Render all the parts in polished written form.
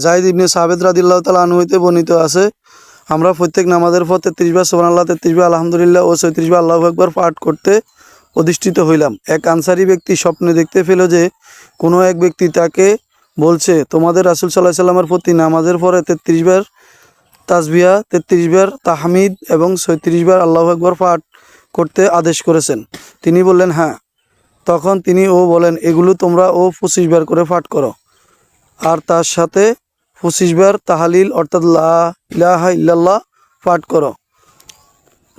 যায়েদ ইবনে সাবিত রাদিয়াল্লাহু তাআলা আনহু হইতে বর্ণিত আছে, আমরা প্রত্যেক নামাজের পর 33 বার সুবহানাল্লাহ, 33 বার আলহামদুলিল্লাহ ও 36 বার আল্লাহু আকবার পাঠ করতে অধিষ্ঠিত হইলাম। এক আনসারী ব্যক্তি স্বপ্নে দেখতে পেল যে কোনো এক ব্যক্তি তাকে বলছে, তোমাদের রাসূল সাল্লাল্লাহু আলাইহি সাল্লামের প্রতি নামাজের পরে 33 বার তাসবিহা, 33 বার তাহমিদ এবং 36 বার আল্লাহু আকবার পাঠ করতে আদেশ করেছেন। তিনি বললেন, হ্যাঁ। তখন তিনি বলেন, এগুলো তোমরা 25 বার করে পাঠ করো, আর তার সাথে 25 বার তাহলিল অর্থাৎ লা ইলাহা ইল্লাল্লাহ পাঠ করো।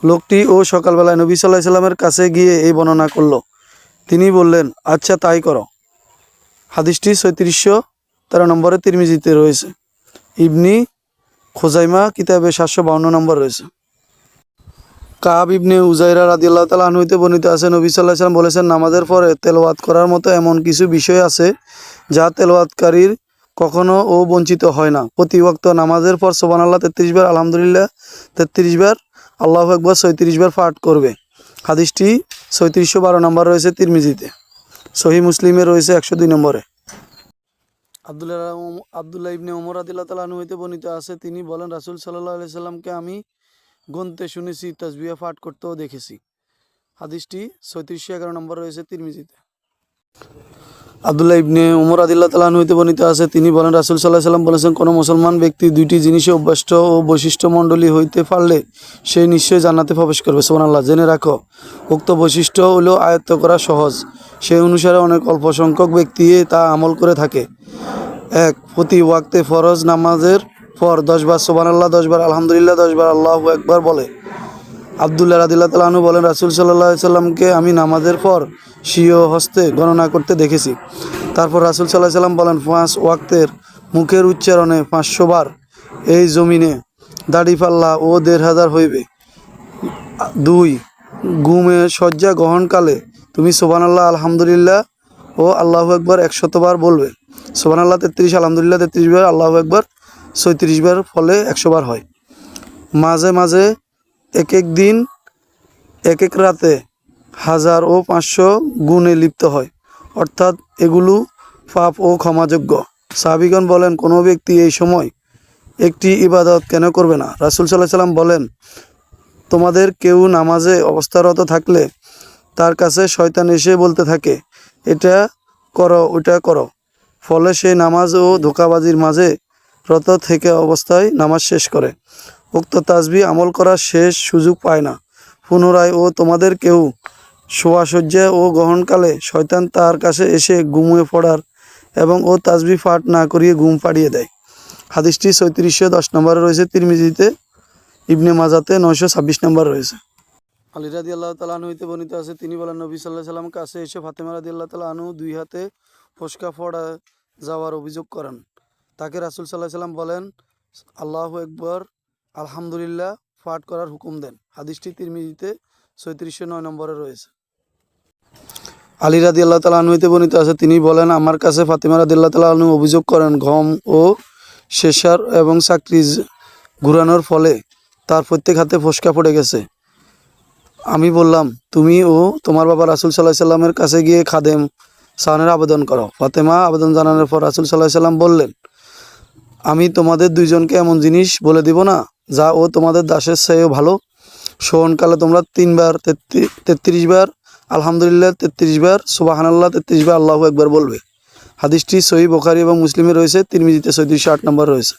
লোকটি সকালবেলায় নবী সাল্লাল্লাহু আলাইহি সাল্লামের কাছে গিয়ে এই বর্ণনা করল। তিনি বললেন, আচ্ছা তাই করো। হাদিসটি 3613 নম্বরে তিরমিজিতে রয়েছে। ইবনি খুজাইমা কিতাবে 752 নম্বর রয়েছে। কাব ইবনে উজাইরা রাদিয়াল্লাহু তাআলা আনহু হইতে বর্ণিত আছে, নবী সাল্লাল্লাহু আলাইহি সাল্লাম বলেছেন, নামাজের পরে তেলাওয়াত করার মতো এমন কিছু বিষয় আছে যা তেলাওয়াতকারীর কখনো বঞ্চিত হয় না। প্রতি ওয়াক্ত নামাজের পর সুবহানাল্লাহ 33 বার, আলহামদুলিল্লাহ 33 বার, আল্লাহু আকবার 36 বার পাঠ করবে। হাদিসটি 3612 নম্বর রয়েছে তিরমিজিতে। সহিহ মুসলিমে রয়েছে 102 নম্বরে। আব্দুল্লাহ ইবনে ওমর রাদিয়াল্লাহু তাআলা আনহু হইতে বর্ণিত আছে, তিনি বলেন, রাসূল সাল্লাল্লাহু আলাইহি সাল্লামকে আমি গুনতে শুনেছি, তাসবিহ পাঠ করতেও দেখেছি। হাদিসটি 3611 নম্বর রয়েছে তিরমিজিতে। আব্দুল্লাহ ইবনে ওমর রাদিয়াল্লাহু তাআলা আনহু হইতে বর্ণিত আছে, তিনি বলেন, রাসূল সাল্লাল্লাহু আলাইহি সাল্লাম বলেছেন, কোনো মুসলমান ব্যক্তি দুইটি জিনিসে অভ্যস্ত ও বৈশিষ্ট্য মণ্ডলী হইতে পারলে সে নিশ্চয়ই জান্নাতে প্রবেশ করবে। সুবহানাল্লাহ। জেনে রাখো, উক্ত বৈশিষ্ট্য হলো আয়ত্ত করা সহজ। সেই অনুসারে অনেক অল্প সংখ্যক ব্যক্তি তা আমল করে থাকে। 1. প্রতি ওয়াক্তে ফরজ নামাজের পর 10 বার সুবহানাল্লাহ, 10 বার আলহামদুলিল্লাহ, 10 বার আল্লাহু আকবার বলে। আব্দুল্লাহ রাদিয়াল্লাহু তাআলা আনহু বলেন, রাসূল সাল্লাল্লাহু আলাইহি সাল্লামকে আমি নামাজের পর স্বীয় হস্তে গণনা করতে দেখেছি। তারপর রাসূল সাল্লাল্লাহু আলাইহি সাল্লাম বলেন, 5 ওয়াক্তের মুখের উচ্চারণে 500 বার এই জমিনে দাড়িপাল্লা 1500 হইবে। 2. ঘুমে শয্যা গ্রহণকালে তুমি সুবহানাল্লাহ, আলহামদুলিল্লাহ ও আল্লাহু আকবার 100 বার বলবে। সুবহানাল্লাহ 33, আলহামদুলিল্লাহ 33 বার, আল্লাহু আকবার 36 বার, ফলে 100 বার হয়। মাঝে মাঝে এক এক দিন এক এক রাতে 1000 ও 500 গুণে লিপ্ত হয়, অর্থাৎ এগুলো পাপ ও ক্ষমাযোগ্য। সাহাবীগণ বলেন, কোনো ব্যক্তি এই সময় একটি ইবাদত কেন করবে না? রাসূল সাল্লাল্লাহু আলাইহি সাল্লাম বলেন, তোমাদের কেউ নামাজে অবস্থারত থাকলে তার কাছে শয়তান এসে বলতে থাকে, এটা করো ওটা করো, ফলে সে নামাজ ও ধোঁকাবাজির মাঝে রত থেকে অবস্থায় নামাজ শেষ করে। উক্ত তাসবিহ আমল করার শেষ সুযোগ পায় না। পুনরায় তোমাদের কেউ শোয়াশয্যা ও গ্রহণকালে শয়তান তার কাছে এসে ঘুমিয়ে পড়ার এবং তাসবিহ পাঠ না করিয়ে ঘুম পাড়িয়ে দেয়। হাদিসটি 3610 নম্বরে রয়েছে তিরমিজিতে। ইবনে মাজাতে 926 নম্বর রয়েছে। আলী রাদিয়াল্লাহু তাআলা আনহু হইতে বর্ণিত আছে, তিনি বলেন, নবী সাল্লাল্লাহু আলাইহি সাল্লাম কাছে এসে ফাতেমা রাদিয়াল্লাহু তাআলা আনহু 2 হাতে ফসকা পড়া যাওয়ার অভিযোগ করেন। তাকে রাসূল সাল্লাল্লাহু আলাইহি সাল্লাম বলেন, আল্লাহু আকবার, আলহামদুলিল্লাহ পাঠ করার হুকুম দেন। হাদিসটি তিরমিজিতে 3609 নম্বরে রয়েছে। আলী রাদিয়াল্লাহু তাআলা আনহু হইতে বর্ণিত আছে, তিনি বলেন, আমার কাছে ফাতেমা রাদিয়াল্লাহু তাআলা আনহু অভিযোগ করেন, গম ও শেষার এবং চাকরি ঘুরানোর ফলে তার প্রত্যেক হাতে ফসকা পড়ে গেছে। আমি বললাম, তুমি তোমার বাবা রাসূল সাল্লাল্লাহু আলাইহি সাল্লামের কাছে গিয়ে খাদেম সানের আবেদন করো। ফাতেমা আবেদন জানানোর পর রাসূল সাল্লাল্লাহু আলাইহি সাল্লাম বললেন, আমি তোমাদের দুইজনকে এমন জিনিস বলে দিব না যা তোমাদের দাসের চেয়েও ভালো? শোয়নকালে তোমরা 3 বার 33 বার আলহামদুলিল্লাহ 33 বার, সুবহানাল্লাহ 33 বার, আল্লাহু আকবার বলবে। হাদিসটি সহিহ বুখারী এবং মুসলিমে রয়েছে। তিরমিজিতে 3608 নম্বর রয়েছে।